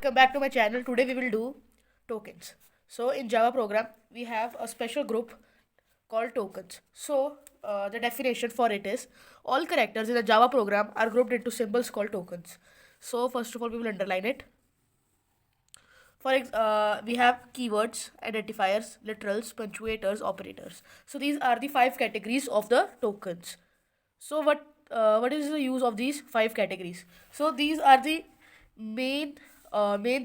Welcome back to my channel. Today we will do tokens. So in Java program we have a special group called tokens. So the definition for it is all characters in a Java program are grouped into symbols called tokens. So first of all we will underline it. We have keywords, identifiers, literals, punctuators, operators. So these are the 5 categories of the tokens. So what is the use of these 5 categories? So these are the main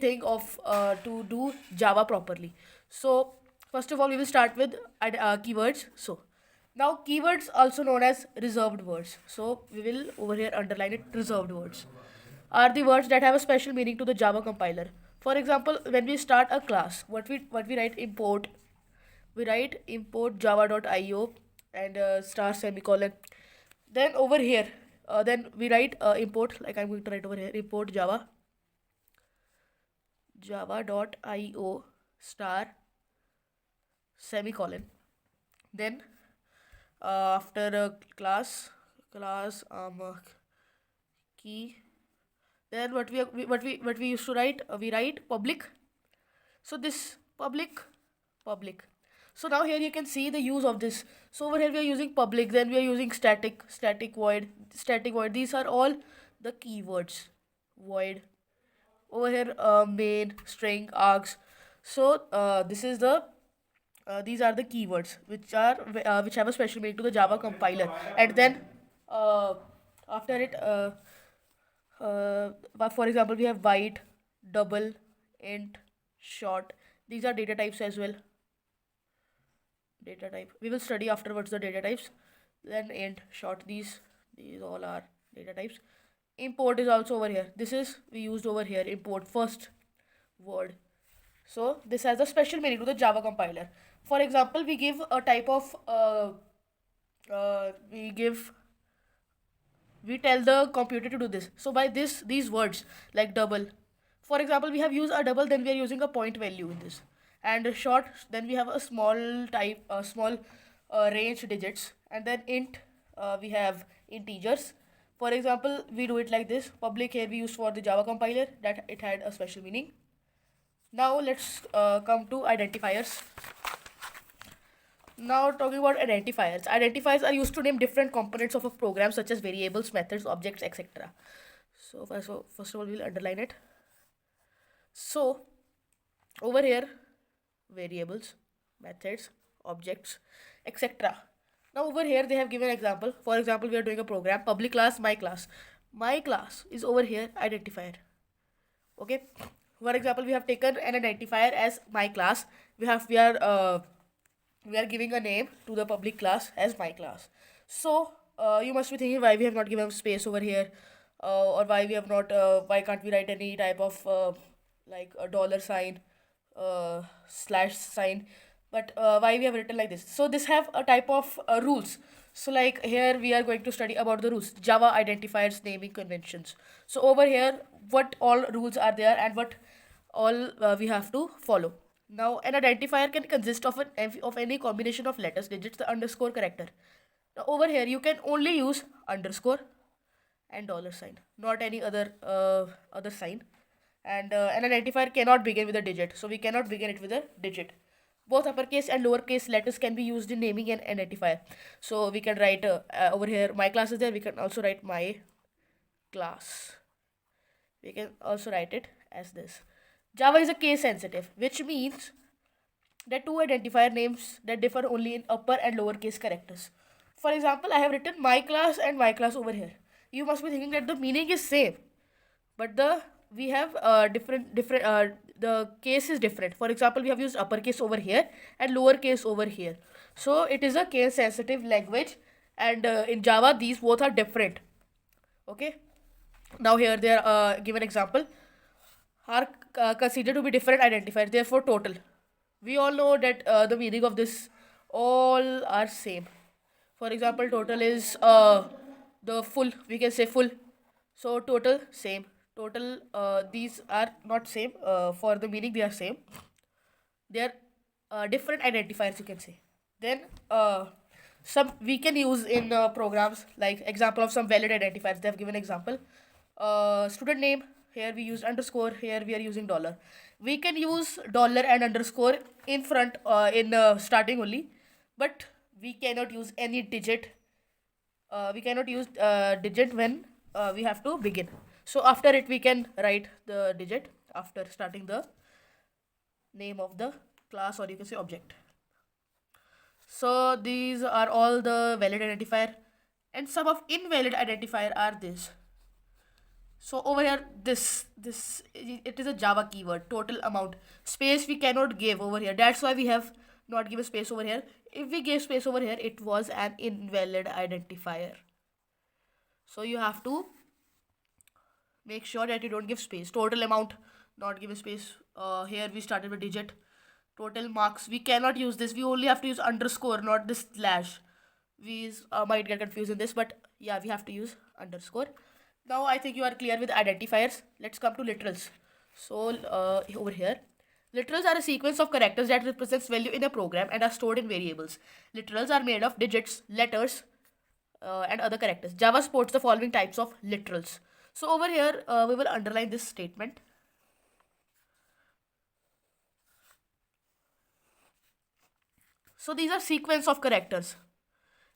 thing of to do Java properly. So first of all we will start with keywords. So now keywords also known as reserved words. So we will over here underline it, reserved words are the words that have a special meaning to the Java compiler. For example, when we start a class, what we write import, we write import java.io and star semicolon. Then over here, then we write import, like I'm going to write over here, import java.io star semicolon. Then after class key. Then what we used to write, we write public. So this public. So now here you can see the use of this. So over here we are using public, then we are using static void, These are all the keywords. Void. Over here main, string, args. So these are the keywords which have a special meaning to the Java compiler. And then after it for example we have wide, double, int, short. These are data types as well. Data type we will study afterwards, the data types. Then int, short, these all are data types. Import is also over here. This is we used over here, import first word. So this has a special meaning to the Java compiler. For example, we give a type of we tell the computer to do this. So by these words like double, for example we have used a double, then we are using a point value in this. And a short, then we have a small range digits. And then int, we have integers. For example, we do it like this. Public here we use for the Java compiler, that it had a special meaning. Now let's come to identifiers. Now talking about identifiers. Identifiers are used to name different components of a program such as variables, methods, objects, etc. So first of all we will underline it. So over here, variables, methods, objects, etc. Now over here they have given example. For example, we are doing a program, public class, my class. My class is over here identifier. Okay. For example, we have taken an identifier as my class. We are giving a name to the public class as my class. So you must be thinking why we have not given space over here, or why can't we write any type of like a dollar sign, slash sign, but why we have written like this. So this have a type of rules. So like here we are going to study about the rules, Java identifiers naming conventions. So over here what all rules are there and what all we have to follow. Now an identifier can consist of any combination of letters, digits, the underscore character. Now over here you can only use underscore and dollar sign, not any other sign. And an identifier cannot begin with a digit, so we cannot begin it with a digit. Both uppercase and lowercase letters can be used in naming an identifier. So we can write over here my class is there, we can also write my class. We can also write it as this. Java is a case sensitive, which means that two identifier names that differ only in upper and lower case characters. For example, I have written my class and my class over here. You must be thinking that the meaning is same, but we have the case is different. For example, we have used uppercase over here and lowercase over here. So it is a case sensitive language, and in Java these both are different. Okay. Now here they are given example are considered to be different identifiers. Therefore, total. We all know that the meaning of this all are same. For example, total is the full. We can say full. So total same. Total these are not same. For the meaning they are same. They are different identifiers, you can say. Then some we can use in programs, like example of some valid identifiers. They have given example. Student name here we used underscore, here we are using dollar. We can use dollar and underscore in front in starting only, but we cannot use any digit. We cannot use digit when we have to begin. So after it we can write the digit after starting the name of the class, or you can say object. So these are all the valid identifier, and some of invalid identifier are this. So over here, this it is a Java keyword, total amount. Space we cannot give over here. That's why we have not given space over here. If we gave space over here, it was an invalid identifier. So you have to make sure that you don't give space. Total amount, not given space. Here we started with digit. Total marks, we cannot use this. We only have to use underscore, not this slash. We might get confused in this, but yeah, we have to use underscore. Now I think you are clear with identifiers. Let's come to literals. So over here, literals are a sequence of characters that represents value in a program and are stored in variables. Literals are made of digits, letters, and other characters. Java supports the following types of literals. So over here, we will underline this statement. So these are sequence of characters.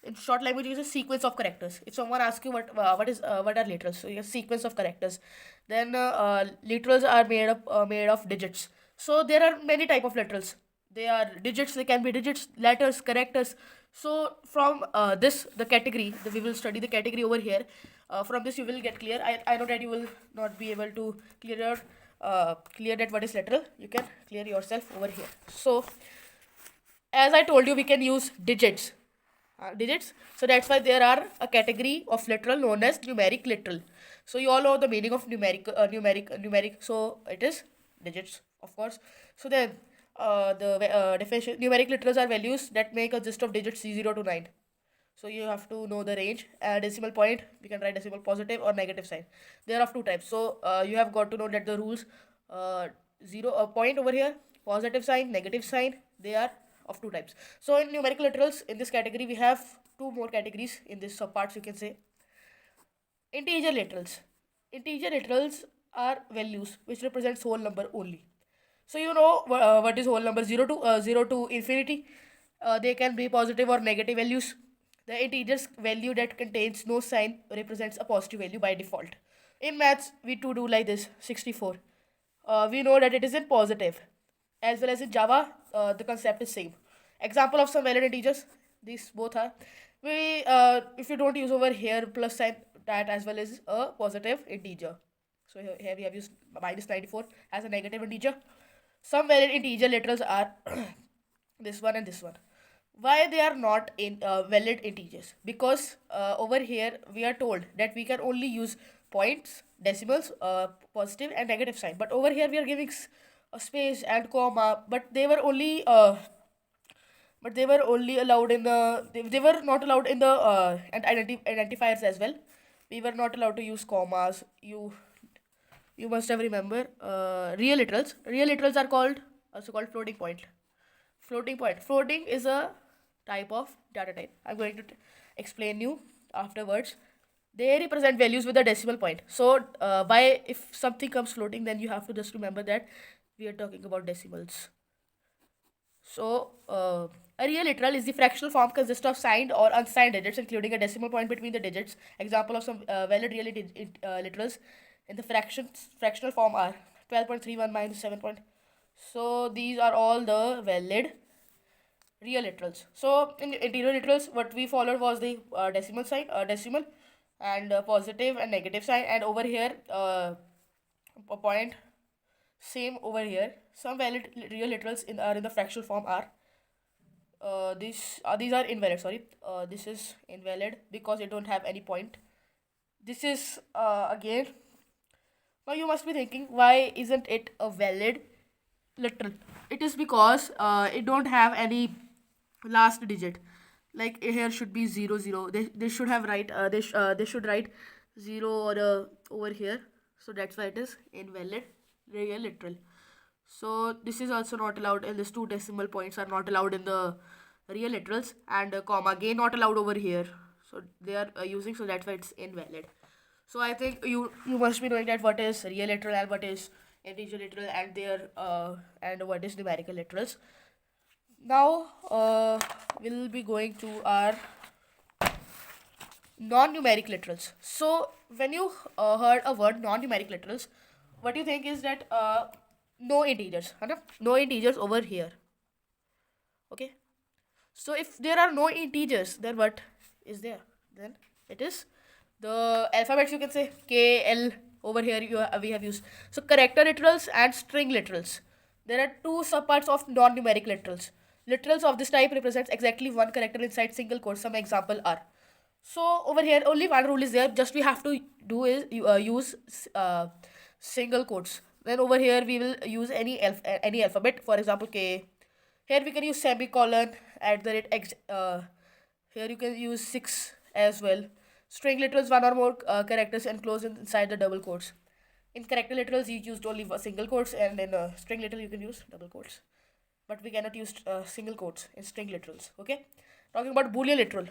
In short language, it is a sequence of characters. If someone asks you what are literals, so you have sequence of characters. Then literals are made of digits. So there are many type of literals. They are digits. They can be digits, letters, characters. So from the category, we will study the category over here. From this you will get clear. I know that you will not be able to clear that what is literal. You can clear yourself over here. So as I told you, we can use digits. So that's why there are a category of literal known as numeric literal. So you all know the meaning of numeric. So it is digits, of course. So then the definition, numeric literals are values that make a list of digits 0 to 9. So you have to know the range. Decimal point, we can write decimal positive or negative sign. They are of two types. So you have got to know that the rules, point over here, positive sign, negative sign, they are of two types. So in numerical literals, in this category, we have two more categories in this subparts, you can say. Integer literals. Integer literals are values which represents whole number only. So you know what is whole number, 0 to infinity. They can be positive or negative values. The integer's value that contains no sign represents a positive value by default. In maths, we do like this, 64. We know that it is in positive. As well as in Java, the concept is same. Example of some valid integers, these both are. If you don't use over here plus sign, that as well as a positive integer. So here we have used minus 94 as a negative integer. Some valid integer literals are this one and this one. Why they are not in valid integers? Because over here we are told that we can only use points, decimals, positive and negative sign. But over here we are giving a space and comma, but they were only allowed in the they were not allowed in the identifiers as well. We were not allowed to use commas. You must have remember real literals. Real literals are also called floating point. Floating is a type of data type. I'm going to explain you afterwards. They represent values with a decimal point. So if something comes floating, then you have to just remember that we are talking about decimals. So a real literal is the fractional form consists of signed or unsigned digits, including a decimal point between the digits. Example of some valid real literals in the fractional form are 12.31 minus 7. So these are all the valid real literals. So in interior literals, what we followed was the decimal sign, decimal, and positive and negative sign. And over here, a point. Same over here. Some valid real literals are in the fractional form are. These are invalid. Sorry, this is invalid because it don't have any point. This is again. Now you must be thinking, why isn't it a valid literal? It is because it don't have any last digit. Like here should be 0 0. They should have write they should write 0 or over here. So that's why it is invalid real literal. So this is also not allowed, and these two decimal points are not allowed in the real literals, and comma again not allowed over here. So they are using, so that's why it's invalid. So I think you must be knowing that what is real literal and what is integer literal, and their and what is numerical literals. Now we'll be going to our non-numeric literals. So when you heard a word non-numeric literals, what you think is that no integers, है ना? No integers over here. Okay. So if there are no integers, then what is there? Then it is the alphabets. You can say K, L. Over here we have used. So character literals and string literals. There are two subparts of non-numeric literals. Literals of this type represents exactly one character inside single quote. Some example are. So over here only one rule is there. Just we have to do is use single quotes. Then over here we will use any alphabet. For example K. Here we can use semicolon at the rate x. Here you can use 6 as well. String literals one or more characters enclosed inside the double quotes. In character literals you used only single quotes, and in string literal you can use double quotes. But we cannot use single quotes in string literals. Okay. Talking about Boolean literal.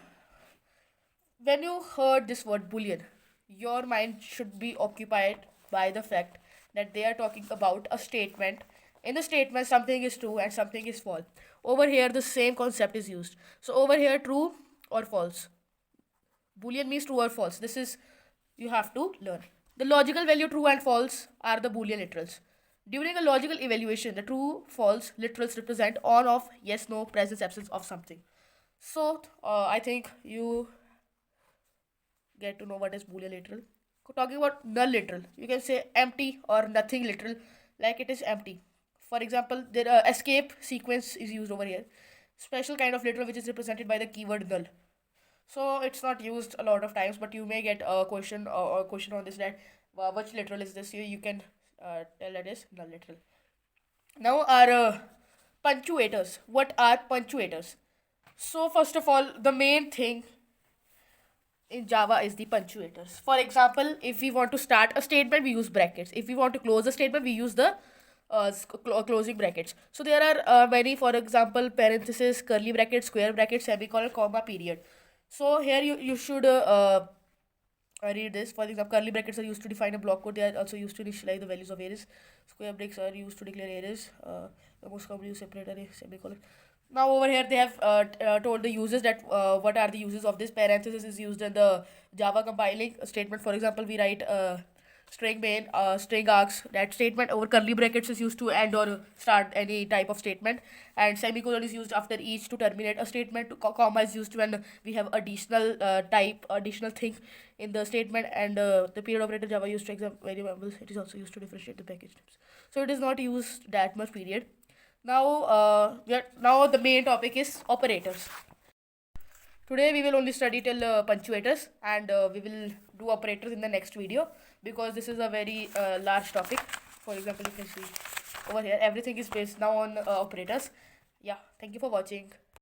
When you heard this word Boolean, your mind should be occupied by the fact that they are talking about a statement. In the statement, something is true and something is false. Over here, the same concept is used. So over here, true or false. Boolean means true or false. This is, you have to learn. The logical value true and false are the Boolean literals. During a logical evaluation, the true, false literals represent on, off, yes, no, presence, absence of something. So I think you get to know what is Boolean literal. Talking about null literal, you can say empty or nothing literal, like it is empty. For example, there escape sequence is used over here. Special kind of literal which is represented by the keyword null. So it's not used a lot of times, but you may get a question or question on this, that which literal is this? You can tell that is null literal. Now our punctuators. What are punctuators? So first of all, the main thing in Java is the punctuators. For example, if we want to start a statement, we use brackets. If we want to close a statement, we use the closing brackets. So there are many, for example, parenthesis, curly brackets, square brackets, semicolon, comma, period. So here you should read this. For example, curly brackets are used to define a block code. They are also used to initialize the values of arrays. Square brackets are used to declare arrays. The most commonly used separate array, semicolon. Now over here they have told the users that what are the uses of this. Parenthesis is used in the Java compiling statement. For example, we write string main, string args. That statement over curly brackets is used to end or start any type of statement, and semicolon is used after each to terminate a statement. Comma is used when we have additional additional thing in the statement, and the period operator Java used to example variables. It is also used to differentiate the package types. So it is not used that much period. Now now the main topic is operators. Today we will only study till punctuators, and we will do operators in the next video, because this is a very large topic. For example, you can see over here everything is based now on operators. Yeah, thank you for watching.